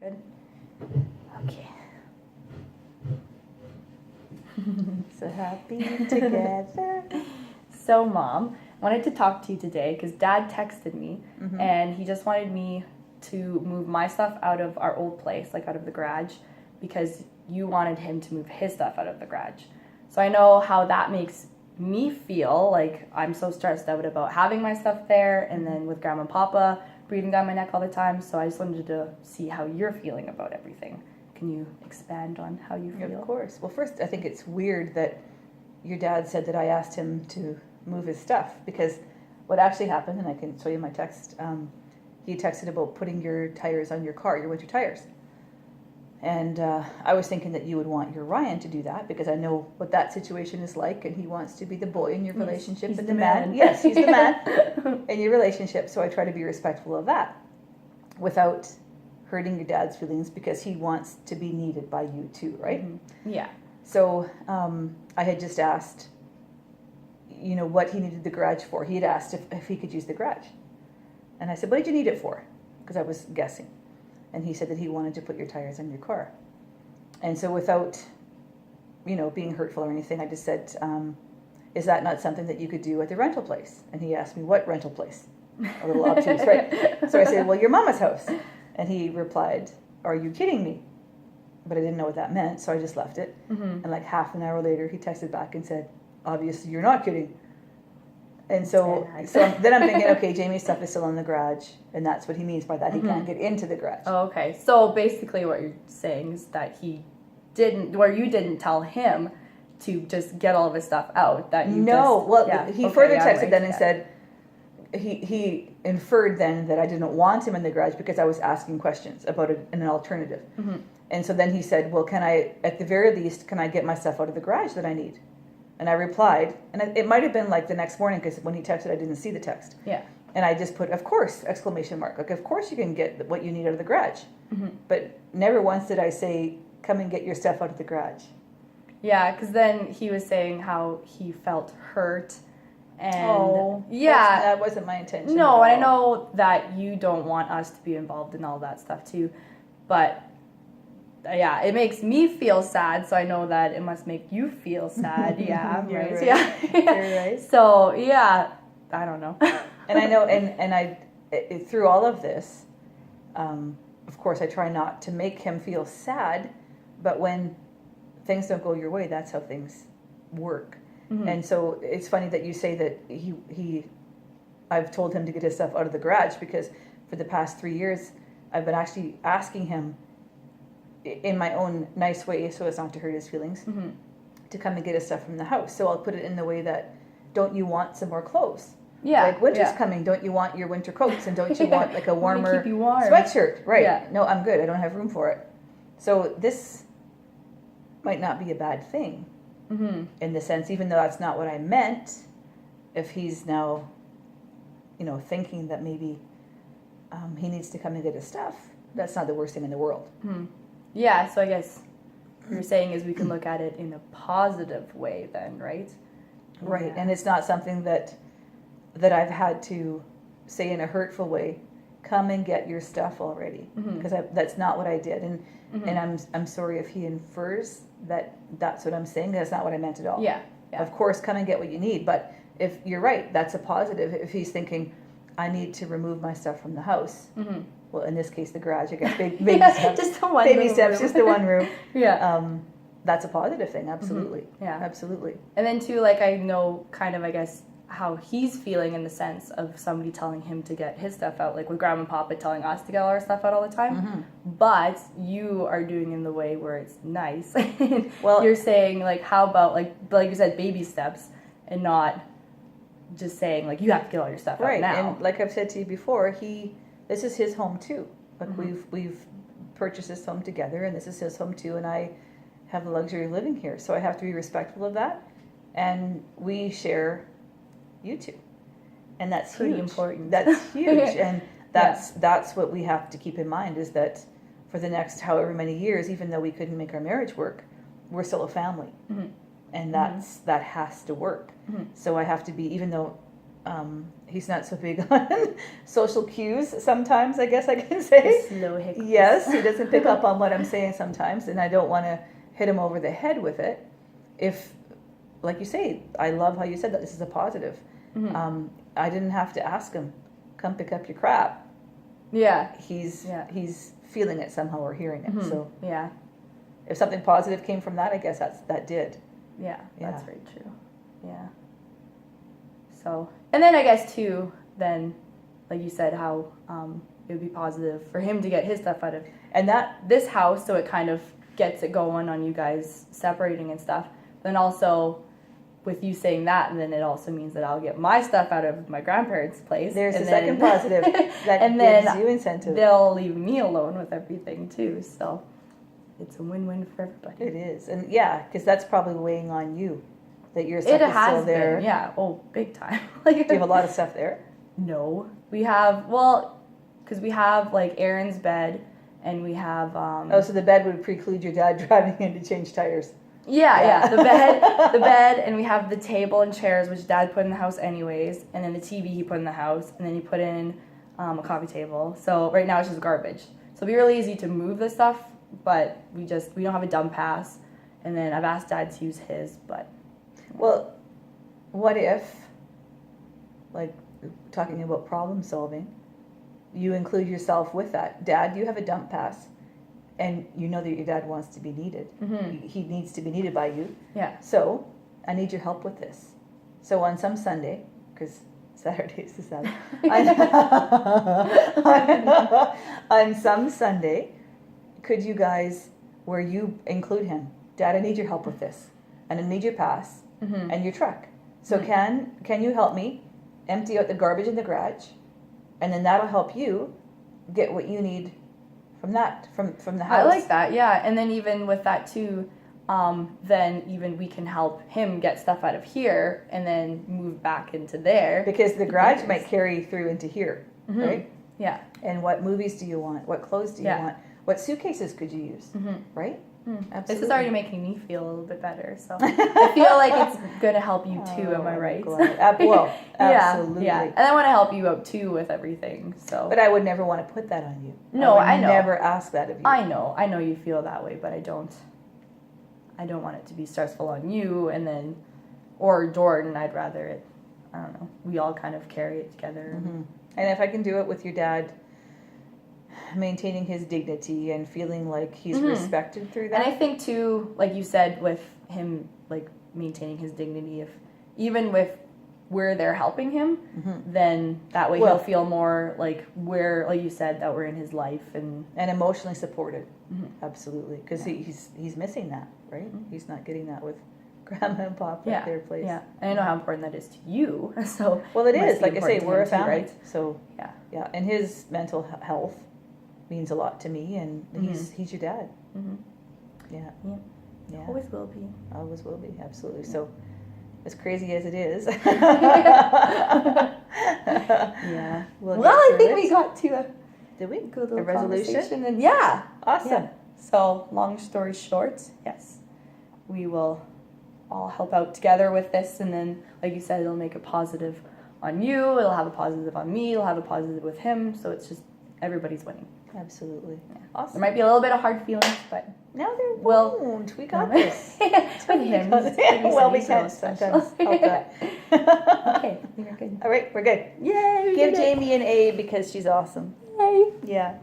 Good. Okay. So happy together. So, Mom, I wanted to talk to you today because Dad texted me Mm-hmm. and he just wanted me to move my stuff out of our old place, like out of the garage, because you wanted him to move his stuff out of the garage. So I know how that makes me feel, like I'm so stressed out about having my stuff there, and then with Grandma and Papa breathing down my neck all the time. So I just wanted to see how you're feeling about everything. Can you expand on how you feel? Of course. Well, first, I think it's weird that your dad said that I asked him to move his stuff, because what actually happened, and I can show you my text, he texted about putting your tires on your car, your winter tires. And I was thinking that you would want your Ryan to do that, because I know what that situation is like, and he wants to be the boy in your relationship. He's and the man. Yes, he's the man in your relationship. So I try to be respectful of that without hurting your dad's feelings, because he wants to be needed by you too, right? Mm-hmm. Yeah. So I had just asked, what he needed the garage for. He had asked if he could use the garage. And I said, what did you need it for? Because I was guessing. And he said that he wanted to put your tires on your car. And so without, being hurtful or anything, I just said, is that not something that you could do at the rental place? And he asked me, what rental place? A little obtuse, right? So I said, well, your mama's house. And he replied, are you kidding me? But I didn't know what that meant, so I just left it. Mm-hmm. And like half an hour later, he texted back and said, obviously you're not kidding. And so then I'm thinking, okay, Jamie's stuff is still in the garage, and that's what he means by that. He can't get into the garage. Oh, okay. So basically what you're saying is that you didn't tell him to just get all of his stuff out. That you he further texted then and said, he inferred then that I didn't want him in the garage because I was asking questions about an alternative. Mm-hmm. And so then he said, well, at the very least, can I get my stuff out of the garage that I need? And I replied, and it might have been like the next morning, because when he texted, I didn't see the text. Yeah. And I just put, of course, exclamation mark. Like, of course you can get what you need out of the garage. Mm-hmm. But never once did I say, come and get your stuff out of the garage. Yeah, because then he was saying how he felt hurt. And that wasn't my intention. No, I know that you don't want us to be involved in all that stuff too. But yeah, it makes me feel sad, so I know that it must make you feel sad. Yeah, right. Right. Yeah, You're right. So yeah, I don't know. And I know, and I through all of this, of course, I try not to make him feel sad, but when things don't go your way, that's how things work. Mm-hmm. And so it's funny that you say that I've told him to get his stuff out of the garage, because for the past 3 years, I've been actually asking him in my own nice way, so as not to hurt his feelings, mm-hmm. to come and get his stuff from the house. So I'll put it in the way that, don't you want some more clothes? Yeah. Like, winter's coming, don't you want your winter coats? And don't you want like a warmer keep you warm. sweatshirt? Right. Yeah. No, I'm good. I don't have room for it. So this might not be a bad thing, mm-hmm. in the sense, even though that's not what I meant, if he's now, thinking that maybe he needs to come and get his stuff, that's not the worst thing in the world. Mm-hmm. Yeah, so I guess what you're saying is we can look at it in a positive way then, right? Right, Yeah. and it's not something that I've had to say in a hurtful way, come and get your stuff already, because mm-hmm. that's not what I did. And mm-hmm. and I'm sorry if he infers that that's what I'm saying. That's not what I meant at all. Yeah. Of course, come and get what you need, but if you're right, that's a positive. If he's thinking, I need to remove my stuff from the house, mm-hmm. well, in this case, the garage, I guess, baby steps, just the one baby steps, just the one room. Yeah. That's a positive thing, absolutely. Mm-hmm. Yeah. Absolutely. And then too, like, I know kind of, I guess, how he's feeling in the sense of somebody telling him to get his stuff out, like with Grandma and Papa telling us to get all our stuff out all the time. Mm-hmm. But you are doing it in the way where it's nice. Well, you're saying, like, how about, like you said, baby steps, and not just saying, like, you have to get all your stuff out now. And like I've said to you before, this is his home too. Like, mm-hmm. we've purchased this home together, and this is his home too, and I have the luxury of living here, so I have to be respectful of that. And we share you two, and that's pretty huge. Important. That's huge, and that's what we have to keep in mind, is that for the next however many years, even though we couldn't make our marriage work, we're still a family, mm-hmm. and that has to work. Mm-hmm. So I have to be, even though he's not so big on social cues sometimes, I guess I can say. Slow hiccups. Yes, he doesn't pick up on what I'm saying sometimes, and I don't want to hit him over the head with it. If, like you say, I love how you said that this is a positive. Mm-hmm. I didn't have to ask him, come pick up your crap. Yeah. He's feeling it somehow or hearing it. Mm-hmm. So yeah. if something positive came from that, I guess that did. Yeah, Yeah. that's very true. Yeah. So, and then I guess too, then, like you said, how it would be positive for him to get his stuff out of And that this house, so it kind of gets it going on you guys separating and stuff. Then also, with you saying that, and then it also means that I'll get my stuff out of my grandparents' place. there's and the then, second positive that and gives then you incentive. they'll leave me alone with everything too. So it's a win-win for everybody. It is, and yeah, because that's probably weighing on you, that your stuff is still there. Been, yeah. Oh, big time. Like, Do you have a lot of stuff there? No, we have because we have like Aaron's bed, and we have. Oh, so the bed would preclude your dad driving in to change tires. Yeah, the bed, and we have the table and chairs, which Dad put in the house anyways, and then the TV he put in the house, and then he put in a coffee table. So right now it's just garbage. So it'll be really easy to move the stuff, but we don't have a dump pass, and then I've asked Dad to use his, but. Well, what if, like talking about problem solving, you include yourself with that? Dad, you have a dump pass, and you know that your dad wants to be needed. Mm-hmm. He needs to be needed by you. Yeah. So I need your help with this. So on some Sunday, because Saturday is the Sabbath, on some Sunday, could you guys, where you include him, Dad, I need your help with this, and I need your pass Mm-hmm. and your truck. So can you help me empty out the garbage in the garage, and then that'll help you get what you need from the house. I like that, yeah. And then even with that too, then even we can help him get stuff out of here and then move back into there. Because the garage might carry through into here, Mm-hmm. right? Yeah. And what movies do you want? What clothes do you Yeah. want? What suitcases could you use? Mm-hmm. Right? Absolutely. This is already making me feel a little bit better, so I feel like it's going to help you too, am I right? Well, absolutely. Yeah. And I want to help you out too with everything, so. But I would never want to put that on you. No, I know. Never ask that of you. I know you feel that way, but I don't want it to be stressful on you, and then, or Jordan, I'd rather it, I don't know, we all kind of carry it together. Mm-hmm. And if I can do it with your dad maintaining his dignity and feeling like he's respected through that. And I think too, like you said, with him like maintaining his dignity, if even with where they're helping him, then that way he'll feel more like like you said, that we're in his life and emotionally supported. Absolutely, because he's missing that, right? He's not getting that with Grandma and Papa at their place. Yeah, and I know how important that is to you. So well, it is. be Like I say, important to we're a him too, family, right? so yeah. And his mental health means a lot to me, and he's your dad. Yeah. Always will be. Always will be. Absolutely. So, as crazy as it is. Yeah. Well, I think we got to did we? good little A resolution? conversation, and yeah. Awesome. Yeah. So, long story short, yes, we will all help out together with this, and then, like you said, it'll make a positive on you, it'll have a positive on me, it'll have a positive with him, so it's just everybody's winning. Absolutely. Yeah. Awesome. There might be a little bit of hard feelings, but No, there won't. We got this. with him, Well, we can't sometimes help that. Okay, you're good. All right, we're good. Yay! Give Jamie an A because she's awesome. Yay! Yeah.